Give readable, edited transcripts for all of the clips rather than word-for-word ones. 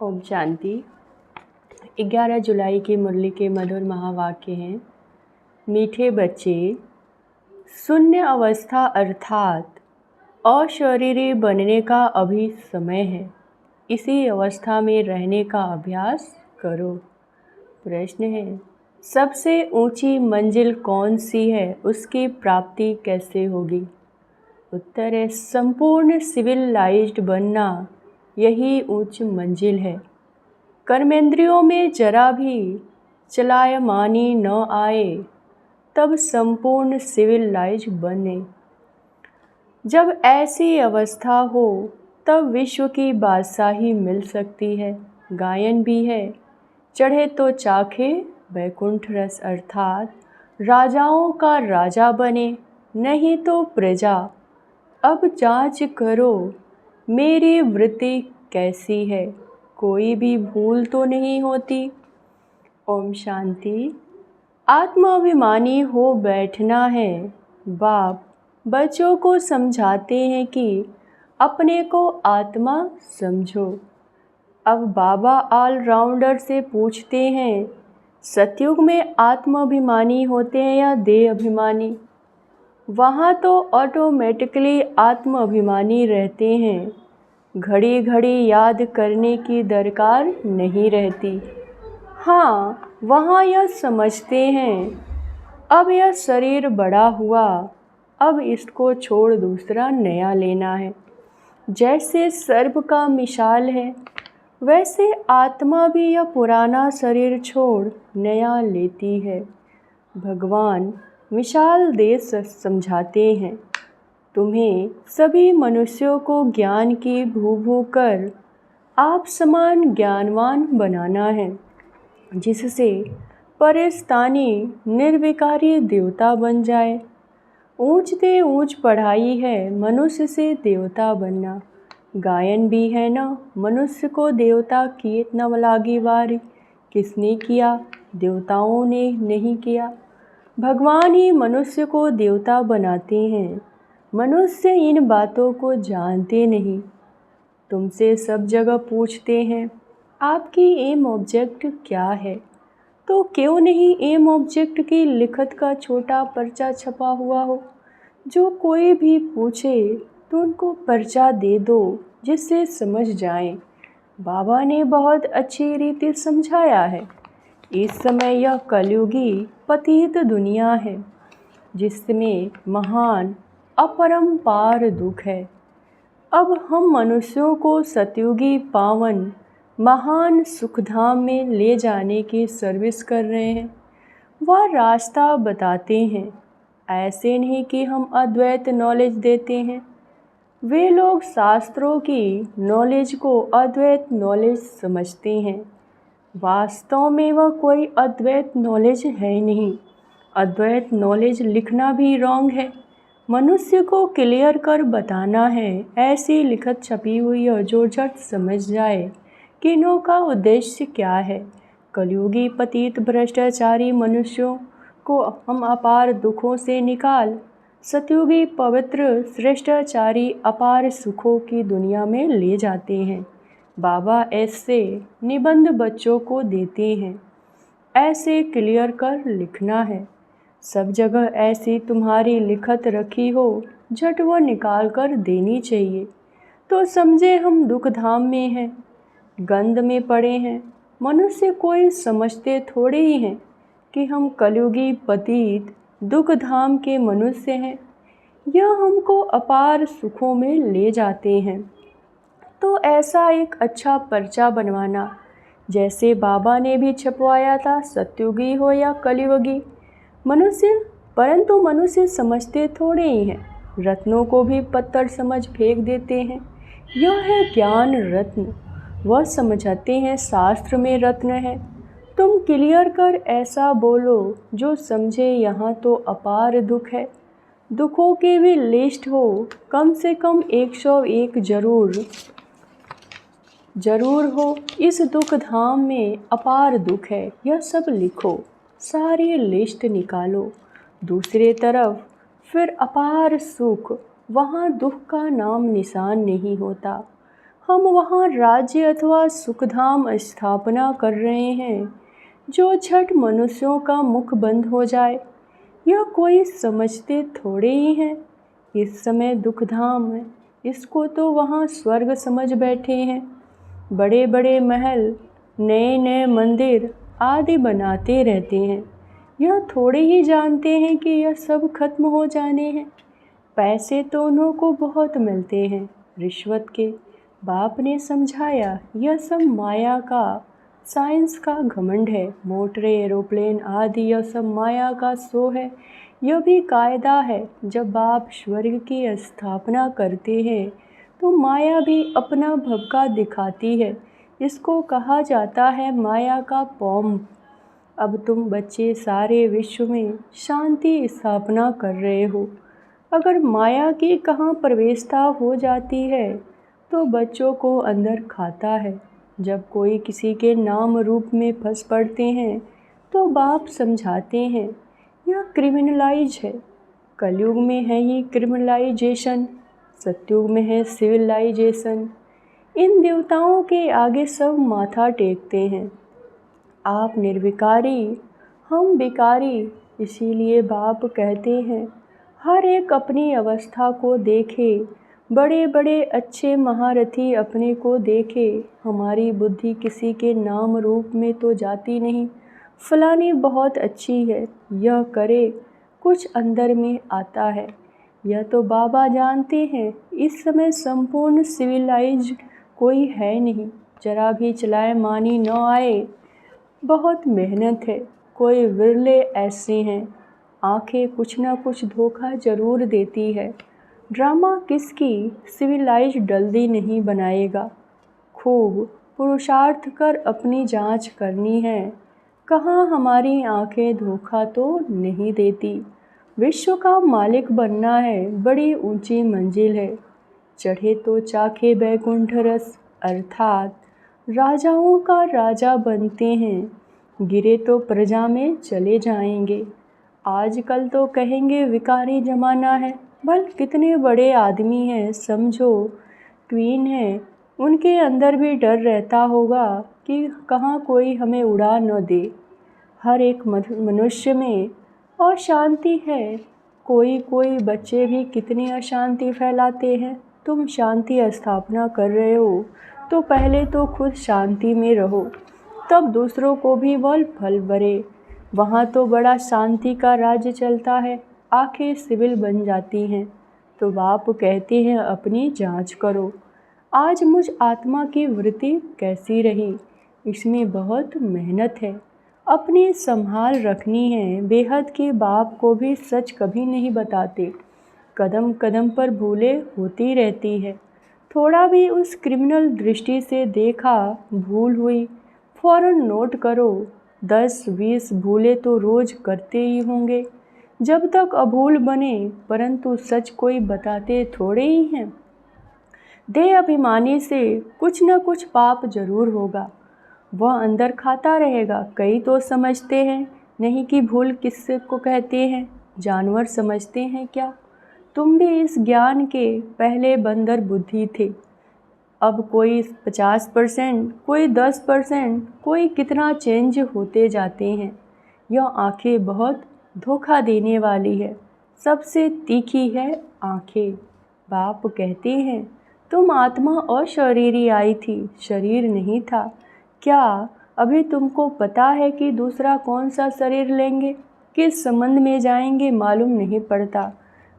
ओम शांति। 11 जुलाई की मुरली के मधुर महावाक्य हैं। मीठे बच्चे, शून्य अवस्था अर्थात अशरीरी बनने का अभी समय है। इसी अवस्था में रहने का अभ्यास करो। प्रश्न है, सबसे ऊंची मंजिल कौन सी है, उसकी प्राप्ति कैसे होगी? उत्तर है, संपूर्ण सिविलाइज्ड बनना यही उच्च मंजिल है। कर्मेंद्रियों में जरा भी चलायमानी न आए तब संपूर्ण सिविलाइज बने। जब ऐसी अवस्था हो तब विश्व की बादशाही मिल सकती है। गायन भी है, चढ़े तो चाखे वैकुंठ रस, अर्थात राजाओं का राजा बने, नहीं तो प्रजा। अब जांच करो मेरी वृत्ति कैसी है, कोई भी भूल तो नहीं होती। ओम शांति। आत्माभिमानी हो बैठना है। बाप बच्चों को समझाते हैं कि अपने को आत्मा समझो। अब बाबा ऑलराउंडर से पूछते हैं, सतयुग में आत्माभिमानी होते हैं या देह अभिमानी? वहाँ तो ऑटोमेटिकली आत्माभिमानी रहते हैं, घड़ी घड़ी याद करने की दरकार नहीं रहती। हाँ, वहाँ यह समझते हैं, अब यह शरीर बड़ा हुआ, अब इसको छोड़ दूसरा नया लेना है। जैसे सर्प का मिसाल है, वैसे आत्मा भी यह पुराना शरीर छोड़ नया लेती है। भगवान मिसाल दे समझाते हैं, तुम्हें सभी मनुष्यों को ज्ञान की भू कर आप समान ज्ञानवान बनाना है, जिससे परिस्तानी निर्विकारी देवता बन जाए। ऊंच से ऊंच पढ़ाई है मनुष्य से देवता बनना। गायन भी है ना, मनुष्य को देवता किए न लागी वारी। किसने किया? देवताओं ने नहीं किया। भगवान ही मनुष्य को देवता बनाते हैं। मनुष्य इन बातों को जानते नहीं। तुमसे सब जगह पूछते हैं, आपकी एम ऑब्जेक्ट क्या है? तो क्यों नहीं एम ऑब्जेक्ट की लिखत का छोटा पर्चा छपा हुआ हो? जो कोई भी पूछे तो उनको पर्चा दे दो, जिससे समझ जाएं। बाबा ने बहुत अच्छी रीति समझाया है। इस समय यह कलयुगी पतित दुनिया है, जिसमें महान अपरंपार दुख है। अब हम मनुष्यों को सतयुगी पावन महान सुखधाम में ले जाने की सर्विस कर रहे हैं। वह रास्ता बताते हैं। ऐसे नहीं कि हम अद्वैत नॉलेज देते हैं। वे लोग शास्त्रों की नॉलेज को अद्वैत नॉलेज समझते हैं। वास्तव में वह कोई अद्वैत नॉलेज है नहीं। अद्वैत नॉलेज लिखना भी रॉन्ग है। मनुष्य को क्लियर कर बताना है, ऐसी लिखत छपी हुई है जो झट समझ जाए कि इनका उद्देश्य क्या है। कलयुगी पतित भ्रष्टाचारी मनुष्यों को हम अपार दुखों से निकाल सतयुगी पवित्र श्रेष्ठाचारी अपार सुखों की दुनिया में ले जाते हैं। बाबा ऐसे निबंध बच्चों को देते हैं, ऐसे क्लियर कर लिखना है। सब जगह ऐसी तुम्हारी लिखत रखी हो, झट वो निकाल कर देनी चाहिए, तो समझे हम दुख धाम में हैं, गंध में पड़े हैं। मनुष्य कोई समझते थोड़े ही हैं कि हम कलयुगी पतित दुख धाम के मनुष्य हैं। यह हमको अपार सुखों में ले जाते हैं। तो ऐसा एक अच्छा पर्चा बनवाना, जैसे बाबा ने भी छपवाया था, सतयुगी हो या कलयुगी मनुष्य। परंतु मनुष्य समझते थोड़े ही हैं, रत्नों को भी पत्थर समझ फेंक देते हैं। यह है ज्ञान रत्न, वह समझाते हैं शास्त्र में रत्न है। तुम क्लियर कर ऐसा बोलो जो समझे। यहाँ तो अपार दुख है, दुखों की भी लिस्ट हो, कम से कम 101 जरूर हो। इस दुख धाम में अपार दुख है, यह सब लिखो, सारी लिस्ट निकालो। दूसरे तरफ फिर अपार सुख, वहाँ दुख का नाम निशान नहीं होता। हम वहाँ राज्य अथवा सुखधाम स्थापना कर रहे हैं। जो छठ मनुष्यों का मुख बंद हो जाए, यह कोई समझते थोड़े ही हैं। इस समय दुखधाम है, इसको तो वहाँ स्वर्ग समझ बैठे हैं। बड़े बड़े महल, नए नए मंदिर आदि बनाते रहते हैं। यह थोड़े ही जानते हैं कि यह सब खत्म हो जाने हैं। पैसे तो उन्हों को बहुत मिलते हैं, रिश्वत के। बाप ने समझाया, यह सब माया का, साइंस का घमंड है। मोटरें, एरोप्लेन आदि यह सब माया का सो है। यह भी कायदा है। जब बाप स्वर्ग की स्थापना करते हैं तो माया भी अपना भभका दिखाती है। इसको कहा जाता है माया का पौम। अब तुम बच्चे सारे विश्व में शांति स्थापना कर रहे हो। अगर माया की कहाँ प्रवेशता हो जाती है तो बच्चों को अंदर खाता है। जब कोई किसी के नाम रूप में फंस पड़ते हैं तो बाप समझाते हैं, यह क्रिमिनलाइज है। कलयुग में है ये क्रिमिनलाइजेशन, सतयुग में है सिविलाइजेशन। इन देवताओं के आगे सब माथा टेकते हैं। आप निर्विकारी, हम विकारी। इसीलिए बाप कहते हैं, हर एक अपनी अवस्था को देखे। बड़े बड़े अच्छे महारथी अपने को देखे। हमारी बुद्धि किसी के नाम रूप में तो जाती नहीं। फलानी बहुत अच्छी है, यह करे, कुछ अंदर में आता है। यह तो बाबा जानते हैं। इस समय संपूर्ण सिविलाइज कोई है नहीं। जरा भी चलाए मानी न आए। बहुत मेहनत है। कोई विरले ऐसे हैं, आंखें कुछ ना कुछ धोखा जरूर देती है। ड्रामा किसकी सिविलाइज जल्दी नहीं बनाएगा। खूब पुरुषार्थ कर अपनी जांच करनी है। कहाँ हमारी आंखें धोखा तो नहीं देती। विश्व का मालिक बनना है, बड़ी ऊंची मंजिल है। चढ़े तो चाखे बैकुंठ रस, अर्थात राजाओं का राजा बनते हैं। गिरे तो प्रजा में चले जाएंगे। आजकल तो कहेंगे विकारी ज़माना है। भल कितने बड़े आदमी हैं, समझो क्वीन है, उनके अंदर भी डर रहता होगा कि कहाँ कोई हमें उड़ा न दे। हर एक मनुष्य में अशांति है। कोई कोई बच्चे भी कितनी अशांति फैलाते हैं। तुम शांति स्थापना कर रहे हो तो पहले तो खुद शांति में रहो, तब दूसरों को भी बल फल भरे। वहाँ तो बड़ा शांति का राज्य चलता है, आंखें सिविल बन जाती हैं। तो बाप कहते हैं अपनी जांच करो। आज मुझ आत्मा की वृत्ति कैसी रही, इसमें बहुत मेहनत है। अपनी संभाल रखनी है। बेहद के बाप को भी सच कभी नहीं बताते। कदम कदम पर भूलें होती रहती है। थोड़ा भी उस क्रिमिनल दृष्टि से देखा, भूल हुई, फ़ौरन नोट करो। 10-20 भूलें तो रोज़ करते ही होंगे जब तक अभूल बने, परंतु सच कोई बताते थोड़े ही हैं। देह अभिमानी से कुछ न कुछ पाप जरूर होगा, वह अंदर खाता रहेगा। कई तो समझते हैं नहीं कि भूल किससे को कहते हैं, जानवर समझते हैं क्या। तुम भी इस ज्ञान के पहले बंदर बुद्धि थे। अब कोई 50%, कोई 10%, कोई कितना चेंज होते जाते हैं। यह आंखें बहुत धोखा देने वाली है, सबसे तीखी है आंखें। बाप कहते हैं तुम आत्मा अशरीरी आई थी, शरीर नहीं था। क्या अभी तुमको पता है कि दूसरा कौन सा शरीर लेंगे, किस संबंध में जाएंगे, मालूम नहीं पड़ता।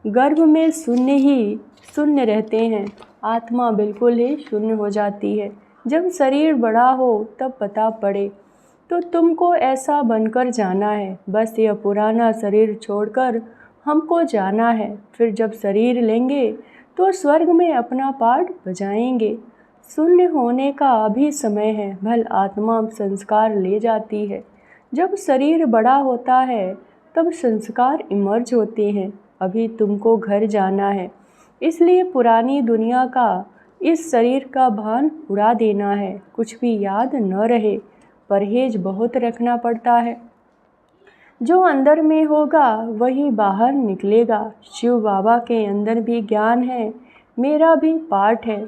गर्भ में शून्य ही शून्य रहते हैं, आत्मा बिल्कुल ही शून्य हो जाती है। जब शरीर बड़ा हो तब पता पड़े। तो तुमको ऐसा बनकर जाना है, बस यह पुराना शरीर छोड़कर हमको जाना है। फिर जब शरीर लेंगे तो स्वर्ग में अपना पाठ बजाएंगे। शून्य होने का अभी समय है, भल आत्मा संस्कार ले जाती है। जब शरीर बड़ा होता है तब संस्कार इमर्ज होते हैं। अभी तुमको घर जाना है, इसलिए पुरानी दुनिया का, इस शरीर का भान उड़ा देना है। कुछ भी याद न रहे, परहेज बहुत रखना पड़ता है। जो अंदर में होगा वही बाहर निकलेगा। शिव बाबा के अंदर भी ज्ञान है, मेरा भी पाठ है।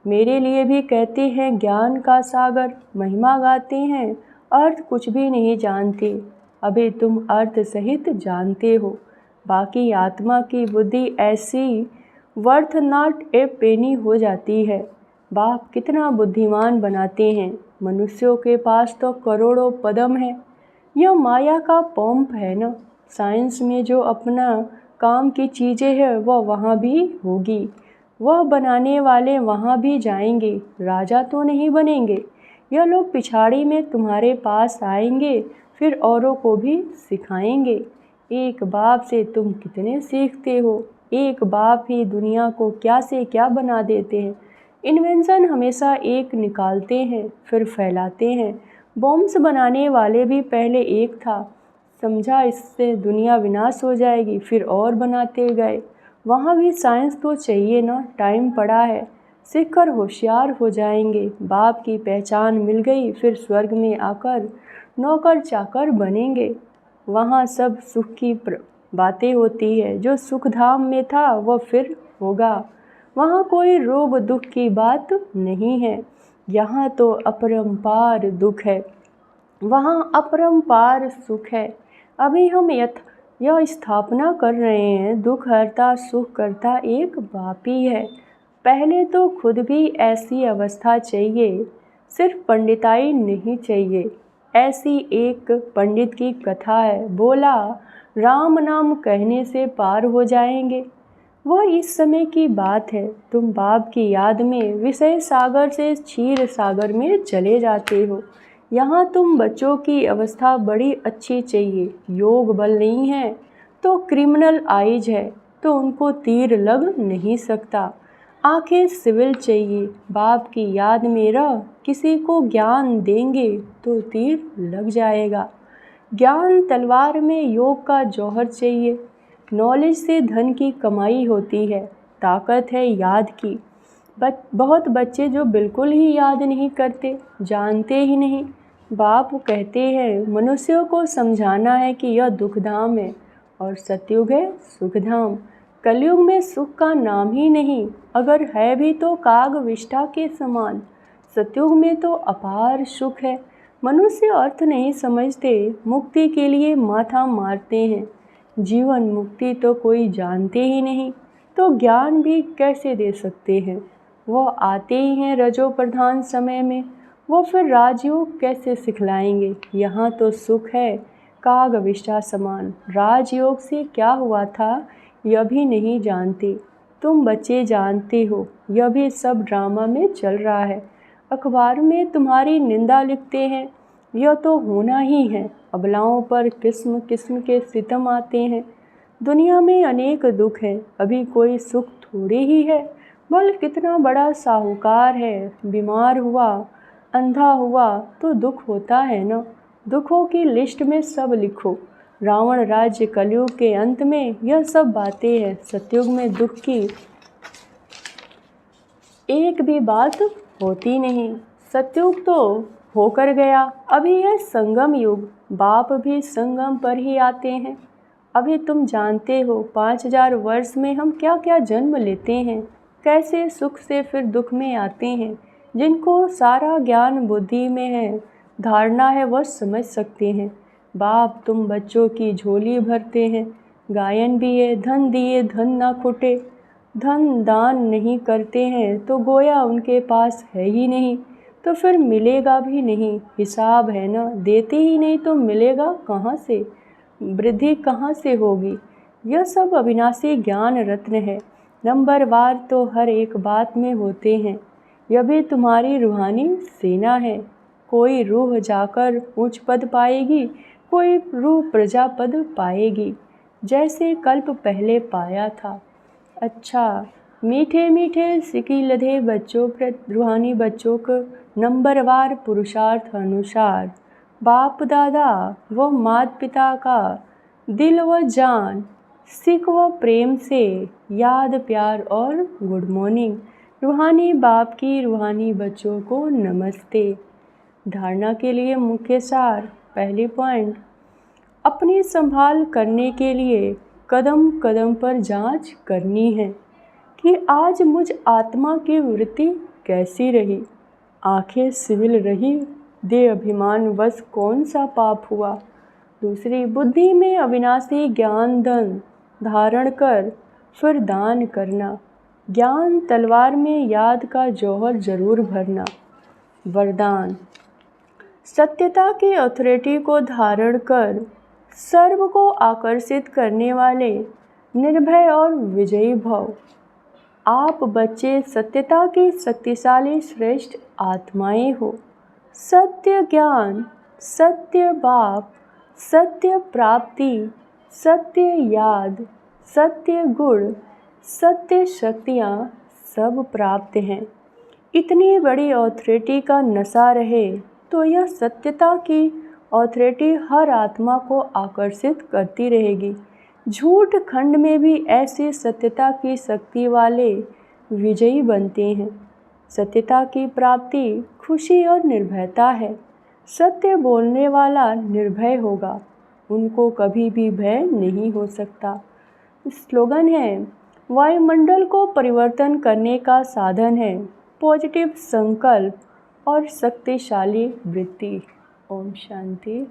मेरे लिए भी कहते हैं ज्ञान का सागर, महिमा गाते हैं, अर्थ कुछ भी नहीं जानते। अभी तुम अर्थ सहित जानते हो, बाकी आत्मा की बुद्धि ऐसी वर्थ नॉट ए पेनी हो जाती है। बाप कितना बुद्धिमान बनाते हैं। मनुष्यों के पास तो करोड़ों पदम है। यह माया का पंप है ना। साइंस में जो अपना काम की चीज़ें हैं वह वहाँ भी होगी, वह बनाने वाले वहाँ भी जाएंगे, राजा तो नहीं बनेंगे। यह लोग पिछाड़ी में तुम्हारे पास आएंगे, फिर औरों को भी सिखाएंगे। एक बाप से तुम कितने सीखते हो। एक बाप ही दुनिया को क्या से क्या बना देते हैं। इन्वेंशन हमेशा एक निकालते हैं फिर फैलाते हैं। बॉम्ब्स बनाने वाले भी पहले एक था, समझा इससे दुनिया विनाश हो जाएगी, फिर और बनाते गए। वहाँ भी साइंस तो चाहिए ना, टाइम पड़ा है, सीखकर होशियार हो जाएंगे। बाप की पहचान मिल गई, फिर स्वर्ग में आकर नौकर चाकर बनेंगे। वहाँ सब सुख की बातें होती है। जो सुख धाम में था वह फिर होगा। वहाँ कोई रोग दुख की बात नहीं है। यहाँ तो अपरंपार दुख है, वहाँ अपरंपार सुख है। अभी हम यह स्थापना कर रहे हैं, दुख हरता सुख करता एक बाप ही है। पहले तो खुद भी ऐसी अवस्था चाहिए, सिर्फ पंडिताई नहीं चाहिए। ऐसी एक पंडित की कथा है, बोला राम नाम कहने से पार हो जाएंगे। वह इस समय की बात है। तुम बाप की याद में विषय सागर से क्षीर सागर में चले जाते हो। यहाँ तुम बच्चों की अवस्था बड़ी अच्छी चाहिए। योग बल नहीं है तो क्रिमिनल आइज है, तो उनको तीर लग नहीं सकता। आंखें सिविल चाहिए। बाप की याद में रह, किसी को ज्ञान देंगे तो तीर लग जाएगा। ज्ञान तलवार में योग का जौहर चाहिए। नॉलेज से धन की कमाई होती है, ताकत है याद की। बहुत बच्चे जो बिल्कुल ही याद नहीं करते, जानते ही नहीं। बाप कहते हैं मनुष्यों को समझाना है कि यह दुखधाम है और सतयुग है सुखधाम। कलयुग में सुख का नाम ही नहीं, अगर है भी तो काग विष्ठा के समान। सतयुग में तो अपार सुख है। मनुष्य अर्थ नहीं समझते, मुक्ति के लिए माथा मारते हैं। जीवन मुक्ति तो कोई जानते ही नहीं, तो ज्ञान भी कैसे दे सकते हैं। वो आते ही हैं रजो प्रधान समय में, वो फिर राजयोग कैसे सिखलाएंगे। यहाँ तो सुख है काग विष्ठा समान। राजयोग से क्या हुआ था यह भी नहीं जानते। तुम बच्चे जानते हो, यह भी सब ड्रामा में चल रहा है। अखबार में तुम्हारी निंदा लिखते हैं, यह तो होना ही है। अबलाओं पर किस्म किस्म के सितम आते हैं। दुनिया में अनेक दुख हैं, अभी कोई सुख थोड़े ही है। बल कितना बड़ा साहूकार है, बीमार हुआ अंधा हुआ तो दुख होता है ना। दुखों की लिस्ट में सब लिखो। रावण राज्य कलयुग के अंत में यह सब बातें हैं। सतयुग में दुख की एक भी बात होती नहीं। सतयुग तो होकर गया, अभी है संगम युग। बाप भी संगम पर ही आते हैं। अभी तुम जानते हो 5000 वर्ष में हम क्या क्या जन्म लेते हैं, कैसे सुख से फिर दुख में आते हैं। जिनको सारा ज्ञान बुद्धि में है, धारणा है, वह समझ सकते हैं। बाप तुम बच्चों की झोली भरते हैं। गायन भी है, धन दिए धन ना खुटे। धन दान नहीं करते हैं तो गोया उनके पास है ही नहीं, तो फिर मिलेगा भी नहीं। हिसाब है ना, देते ही नहीं तो मिलेगा कहाँ से, वृद्धि कहाँ से होगी। यह सब अविनाशी ज्ञान रत्न है। नंबरवार तो हर एक बात में होते हैं। यह भी तुम्हारी रूहानी सेना है। कोई रूह जाकर उच्च पद पाएगी, कोई रूह प्रजा पद पाएगी, जैसे कल्प पहले पाया था। अच्छा, मीठे मीठे सिकी लधे बच्चों पर रूहानी बच्चों को नंबरवार पुरुषार्थ अनुसार बाप दादा व माता पिता का दिल व जान सिख व प्रेम से याद प्यार और गुड मॉर्निंग। रूहानी बाप की रूहानी बच्चों को नमस्ते। धारणा के लिए मुख्य सार। पहली पॉइंट, अपनी संभाल करने के लिए कदम कदम पर जांच करनी है कि आज मुझ आत्मा की वृत्ति कैसी रही, आंखें सिविल रही, दे अभिमान वश कौन सा पाप हुआ। दूसरी, बुद्धि में अविनाशी ज्ञान धन धारण कर फिर दान करना, ज्ञान तलवार में याद का जौहर जरूर भरना। वरदान, सत्यता की अथॉरिटी को धारण कर सर्व को आकर्षित करने वाले निर्भय और विजयी भव। आप बच्चे सत्यता की शक्तिशाली श्रेष्ठ आत्माएं हो। सत्य ज्ञान, सत्य बाप, सत्य प्राप्ति, सत्य याद, सत्य गुण, सत्य शक्तियाँ सब प्राप्त हैं। इतनी बड़ी अथॉरिटी का नशा रहे तो यह सत्यता की अथॉरिटी हर आत्मा को आकर्षित करती रहेगी। झूठ खंड में भी ऐसे सत्यता की शक्ति वाले विजयी बनते हैं। सत्यता की प्राप्ति खुशी और निर्भयता है। सत्य बोलने वाला निर्भय होगा, उनको कभी भी भय नहीं हो सकता। स्लोगन है, वायुमंडल को परिवर्तन करने का साधन है पॉजिटिव संकल्प और शक्तिशाली वृत्ति। ओम शांति।